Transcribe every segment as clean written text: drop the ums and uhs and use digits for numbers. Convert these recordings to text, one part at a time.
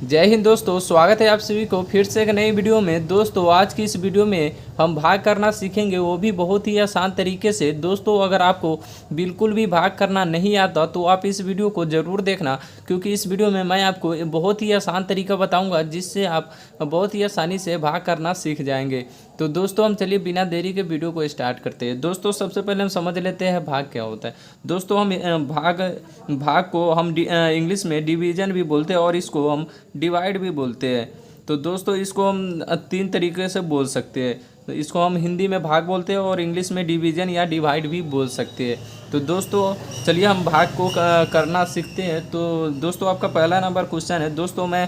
जय हिंद दोस्तों, स्वागत है आप सभी को फिर से एक नई वीडियो में। दोस्तों आज की इस वीडियो में हम भाग करना सीखेंगे, वो भी बहुत ही आसान तरीके से। दोस्तों अगर आपको बिल्कुल भी भाग करना नहीं आता तो आप इस वीडियो को ज़रूर देखना, क्योंकि इस वीडियो में मैं आपको बहुत ही आसान तरीका बताऊंगा जिससे आप बहुत ही आसानी से भाग करना सीख जाएंगे। तो दोस्तों हम चलिए बिना देरी के वीडियो को स्टार्ट करते हैं। दोस्तों सबसे पहले हम समझ लेते हैं भाग क्या होता है। दोस्तों हम भाग भाग को हम इंग्लिश में डिवीजन भी बोलते हैं और इसको हम डिवाइड भी बोलते हैं। तो दोस्तों इसको हम तीन तरीके से बोल सकते हैं। तो इसको हम हिंदी में भाग बोलते हैं और इंग्लिश में डिवीजन या डिवाइड भी बोल सकते हैं। तो दोस्तों चलिए हम भाग को करना सीखते हैं। तो दोस्तों आपका पहला नंबर क्वेश्चन है। दोस्तों मैं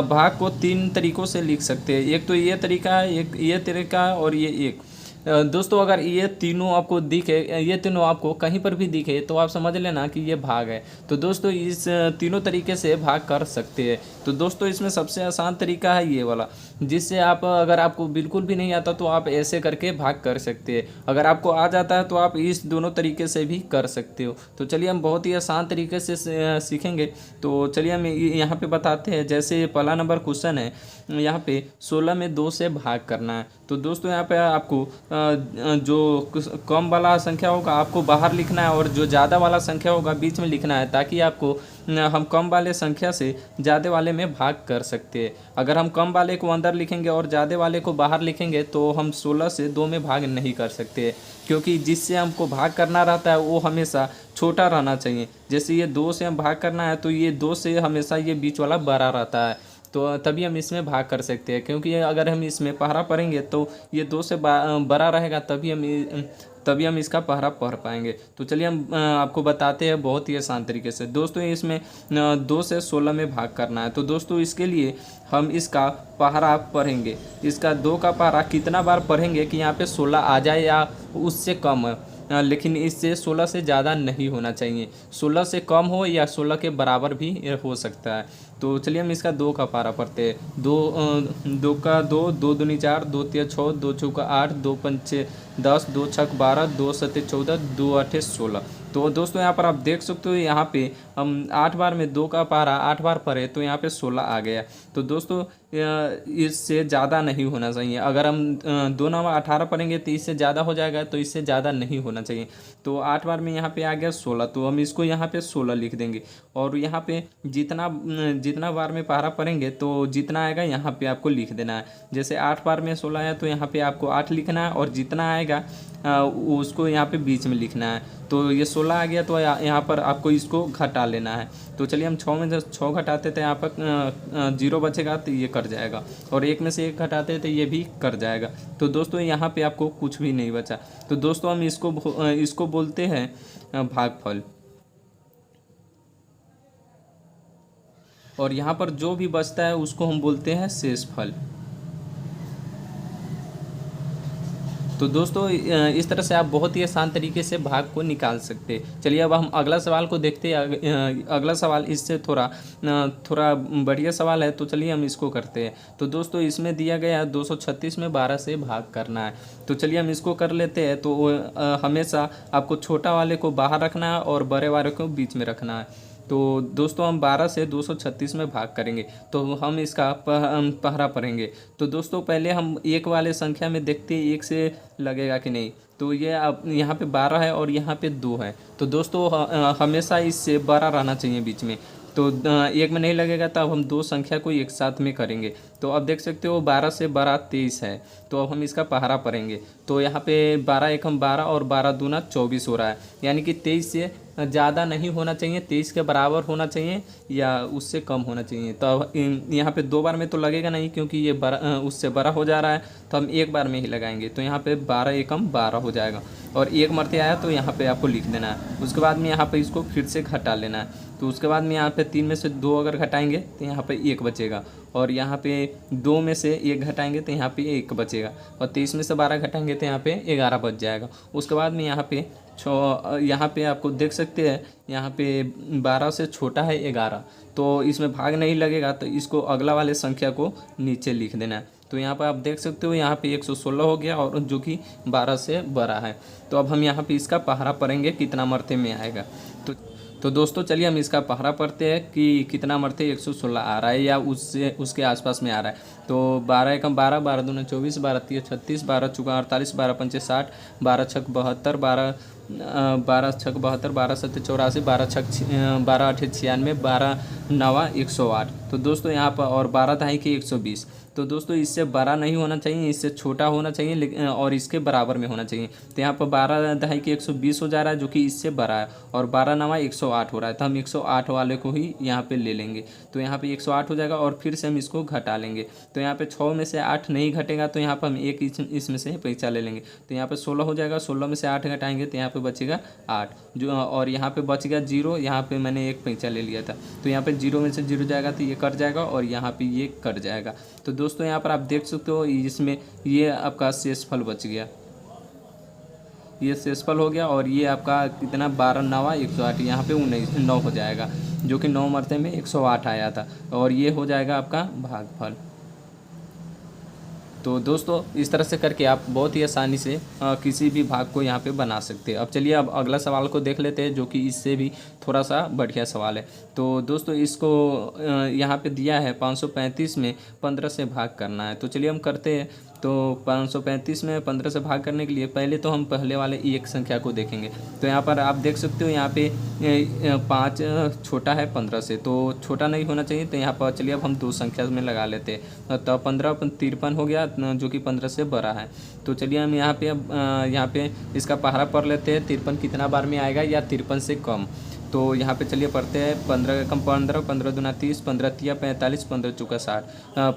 भाग को तीन तरीक़ों से लिख सकते हैं। एक तो ये तरीका है, एक ये तरीका है और ये एक। दोस्तों अगर ये तीनों आपको दिखे, ये तीनों आपको कहीं पर भी दिखे तो आप समझ लेना कि ये भाग है। तो दोस्तों इस तीनों तरीके से भाग कर सकते हैं। तो दोस्तों इसमें सबसे आसान तरीका है ये वाला, जिससे आप अगर आपको बिल्कुल भी नहीं आता तो आप ऐसे करके भाग कर सकते हैं। अगर आपको आ जाता है तो आप इस दोनों तरीके से भी कर सकते हो। तो चलिए हम बहुत ही आसान तरीके से सीखेंगे। तो चलिए हम यहाँ पे बताते हैं। जैसे पहला नंबर क्वेश्चन है, यहाँ पे 16 में 2 से भाग करना है। तो दोस्तों यहाँ पे आपको जो कम वाला संख्या होगा आपको बाहर लिखना है और जो ज़्यादा वाला संख्या होगा बीच में लिखना है, ताकि आपको हम कम वाले संख्या से ज़्यादा वाले में भाग कर सकते हैं। अगर हम कम वाले को अंदर लिखेंगे और ज़्यादा वाले को बाहर लिखेंगे तो हम 16 से 2 में भाग नहीं कर सकते, क्योंकि जिससे हमको भाग करना रहता है वो हमेशा छोटा रहना चाहिए। जैसे ये 2 से हम भाग करना है तो ये 2 से हमेशा ये बीच वाला बड़ा रहता है, तो तभी हम इसमें भाग कर सकते हैं। क्योंकि अगर हम इसमें पहरा पढ़ेंगे तो ये 2 से बड़ा रहेगा, तभी हम इसका पहरा पढ़ पाएंगे। तो चलिए हम आपको बताते हैं बहुत ही आसान तरीके से। दोस्तों इसमें 2 से 16 में भाग करना है। तो दोस्तों इसके लिए हम इसका पहरा पढ़ेंगे। इसका 2 का पहरा कितना बार पढ़ेंगे कि यहाँ पे 16 आ जाए या उससे कम है, लेकिन इससे 16 से ज़्यादा नहीं होना चाहिए। 16 से कम हो या 16 के बराबर भी हो सकता है। तो चलिए हम इसका 2 का पारा पढ़ते हैं। 2 का 2, 2 दूनी 4, 2 तिया 6, 2 चौका 8, 2 पंचे 10, 2 छक 12, 2 सत्ते 14, 2 आठे 16। तो दोस्तों यहाँ पर आप देख सकते हो, यहाँ पे हम 8 बार में 2 का पारा 8 बार पढ़े तो यहाँ पे 16 आ गया। तो दोस्तों इससे ज़्यादा नहीं होना चाहिए। अगर हम 2 9 18 पढ़ेंगे तो इससे ज़्यादा हो जाएगा, तो इससे ज़्यादा नहीं होना चाहिए। तो 8 बार में यहाँ पे आ गया 16, तो हम इसको यहाँ पे 16 लिख देंगे। और यहाँ पे जितना बार में पहरा पढ़ेंगे तो जितना आएगा यहाँ पे आपको लिख देना है। जैसे 8 बार में 16 है तो यहाँ पे आपको 8 लिखना है, और जितना आएगा उसको यहाँ पे बीच में लिखना है। तो ये 16 आ गया तो यहाँ पर आपको इसको घटा लेना है। तो चलिए हम 6 में से 6 घटाते थे, यहाँ पर 0 बचेगा तो ये कट जाएगा, और 1 में से 1 घटाते तो ये भी कट जाएगा। तो दोस्तों यहाँ पे आपको कुछ भी नहीं बचा। तो दोस्तों हम इसको बोलते हैं भागफल। और यहाँ पर जो भी बचता है उसको हम बोलते हैं शेषफल। तो दोस्तों इस तरह से आप बहुत ही आसान तरीके से भाग को निकाल सकते हैं। चलिए अब हम अगला सवाल को देखते हैं। अगला सवाल इससे थोड़ा बढ़िया सवाल है, तो चलिए हम इसको करते हैं। तो दोस्तों इसमें दिया गया है 236 में 12 से भाग करना है। तो चलिए हम इसको कर लेते हैं। तो हमेशा आपको छोटा वाले को बाहर रखना है और बड़े वाले को बीच में रखना है। तो दोस्तों हम 12 से 236 में भाग करेंगे, तो हम इसका पहरा पढ़ेंगे। तो दोस्तों पहले हम एक वाले संख्या में देखते हैं एक से लगेगा कि नहीं। तो ये अब यहाँ पे 12 है और यहाँ पे 2 है। तो दोस्तों हमेशा इससे बड़ा रहना चाहिए बीच में। तो एक में नहीं लगेगा तब हम 2 संख्या को एक साथ में करेंगे। तो अब देख सकते हो 12 से 12 23 है, तो अब हम इसका पहरा पढ़ेंगे। तो यहाँ पे 12 एकम 12 और 12 दूना 24 हो रहा है, यानी कि 23 से ज़्यादा नहीं होना चाहिए, 23 के बराबर होना चाहिए या उससे कम होना चाहिए। तो यहाँ पे 2 बार में तो लगेगा नहीं, क्योंकि ये उससे बड़ा हो जा रहा है, तो हम 1 बार में ही लगाएंगे। तो यहाँ पे 12 एकम 12 हो जाएगा, और 1 मरते आया तो यहाँ पे आपको लिख देना है। उसके बाद में यहाँ पे इसको फिर से घटा लेना है। तो उसके बाद में यहाँ पे 3 में से 2 अगर घटाएंगे तो यहाँ पे 1 बचेगा, और यहाँ पे 2 में से 1 घटाएंगे तो यहाँ पे 1 बचेगा, और 23 में से 12 घटाएंगे तो यहाँ पे 11 बच जाएगा। उसके बाद में यहाँ पे यहाँ पे आपको देख सकते हैं, यहाँ पे 12 से छोटा है 11, तो इसमें भाग नहीं लगेगा, तो इसको अगला वाले संख्या को नीचे लिख देना है। तो यहाँ पर आप देख सकते हो यहाँ पे 116 हो गया, और जो कि 12 से बड़ा है। तो अब हम यहाँ पे इसका पहरा पढ़ेंगे कितना मरते में आएगा। तो दोस्तों चलिए हम इसका पहरा पढ़ते हैं कि कितना मरते 116 आ रहा है या उससे उसके आसपास में आ रहा है। तो 12 एकम 12, 12 दूना 24, 12 तिया 36, 12 चौका 48, 12 पंचे 60, 12 छक 72, 12 छक 72, 12 सत्ते 84, 12 छक 12 अठे 96, 12 नवा 108। तो दोस्तों यहाँ पर और 12 दहाई के 120। तो दोस्तों इससे बड़ा नहीं होना चाहिए, इससे छोटा होना चाहिए, लेकिन और इसके बराबर में होना चाहिए। तो यहाँ पर 12 दहाई के 120 हो जा रहा है जो कि इससे बड़ा है, और 12 नवा 108 हो रहा है। तो हम 108 वाले को ही यहाँ पे ले लेंगे। तो यहाँ पे 108 हो जाएगा और फिर से हम इसको घटा लेंगे। तो यहाँ पे 6 में से 8 नहीं घटेगा, तो यहाँ पर हम एक इसमें से पैसा ले लेंगे। तो यहाँ पे 16 हो जाएगा, 16 में से 8 घटाएंगे तो यहाँ पे बचेगा 8 जो, और यहाँ पे बच गया 0। यहाँ पे मैंने एक पैसा ले लिया था, तो यहाँ पे 0 में से 0 जाएगा तो ये कट जाएगा और यहाँ पे ये कट जाएगा। तो दोस्तों यहाँ पर आप देख सकते हो इसमें ये आपका शेषफल बच गया, ये शेषफल हो गया। और ये आपका कितना 12 नवा 108, यहाँ पे 9 हो जाएगा जो कि 9 मरते में 108 आया था, और ये हो जाएगा आपका भागफल। तो दोस्तों इस तरह से करके आप बहुत ही आसानी से किसी भी भाग को यहाँ पे बना सकते हैं। अब चलिए अब अगला सवाल को देख लेते हैं जो कि इससे भी थोड़ा सा बढ़िया सवाल है। तो दोस्तों इसको यहाँ पे दिया है 535 में 15 से भाग करना है। तो चलिए हम करते हैं। तो 535 में 15 से भाग करने के लिए पहले तो हम पहले वाले एक संख्या को देखेंगे। तो यहाँ पर आप देख सकते हो यहाँ पे 5 छोटा है 15 से, तो छोटा नहीं होना चाहिए। तो यहाँ पर चलिए अब हम दो संख्या में लगा लेते हैं। तो 15 53 हो गया जो कि 15 से बड़ा है। तो चलिए हम यहाँ पे अब यहाँ पे इसका पहरा पढ़ लेते हैं। 53 कितना बार में आएगा या 53 से कम। तो यहाँ पे चलिए पढ़ते हैं। 15 कम 15, 15 दूना 30, 15 तिया 45, 15 चौका 60,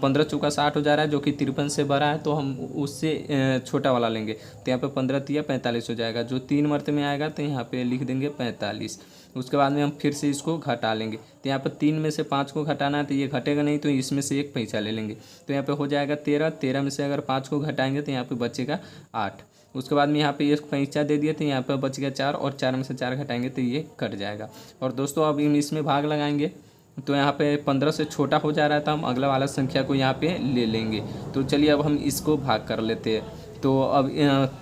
15 चौका 60 हो जा रहा है जो कि 53 से बड़ा है। तो हम उससे छोटा वाला लेंगे। तो यहाँ पे 15 तिया 45 हो जाएगा, जो 3 मरते में आएगा तो यहाँ पे लिख देंगे 45। उसके बाद में हम फिर से इसको घटा लेंगे। तो यहाँ पर 3 में से 5 को घटाना है तो ये घटेगा नहीं, तो इसमें से एक पैसा ले लेंगे। तो यहाँ पे हो जाएगा 13, 13 में से अगर 5 को घटाएंगे तो यहाँ पे बचेगा 8। उसके बाद में यहाँ पे एक पैसा दे दिया तो यहाँ पे बच गया 4, और 4 में से 4 घटाएंगे तो ये कट जाएगा। और दोस्तों अब इसमें भाग लगाएंगे। तो यहाँ पे 15 से छोटा हो जा रहा था, हम अगला वाला संख्या को यहाँ पे ले लेंगे। तो चलिए अब हम इसको भाग कर लेते हैं। तो अब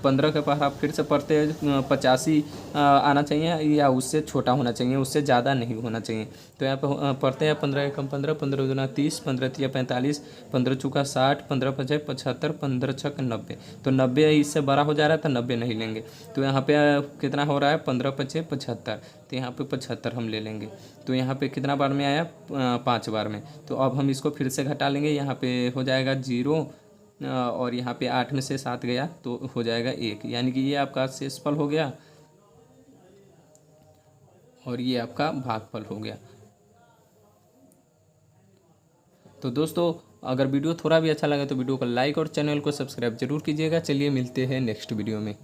15 के पास आप फिर से पढ़ते हैं। 85 आना चाहिए या उससे छोटा होना चाहिए, उससे ज़्यादा नहीं होना चाहिए। तो यहाँ पे पढ़ते हैं 15 एकम 15, 15 दूना 30, 15 तिया 45, 15 चौका 60, 15 पचे 75, 15 छक 90। तो 90 इससे बड़ा हो जा रहा है तो 90 नहीं लेंगे। तो यहाँ पे कितना हो रहा है 15 पचे 75, तो यहाँ पे 75 हम ले लेंगे। तो यहाँ पे कितना बार में आया 5 बार में। तो अब हम इसको फिर से घटा लेंगे। यहाँ पे हो जाएगा 0, और यहाँ पे 8 में से 7 गया तो हो जाएगा 1, यानी कि ये आपका शेषफल हो गया और ये आपका भागफल हो गया। तो दोस्तों अगर वीडियो थोड़ा भी अच्छा लगा तो वीडियो को लाइक और चैनल को सब्सक्राइब जरूर कीजिएगा। चलिए मिलते हैं नेक्स्ट वीडियो में।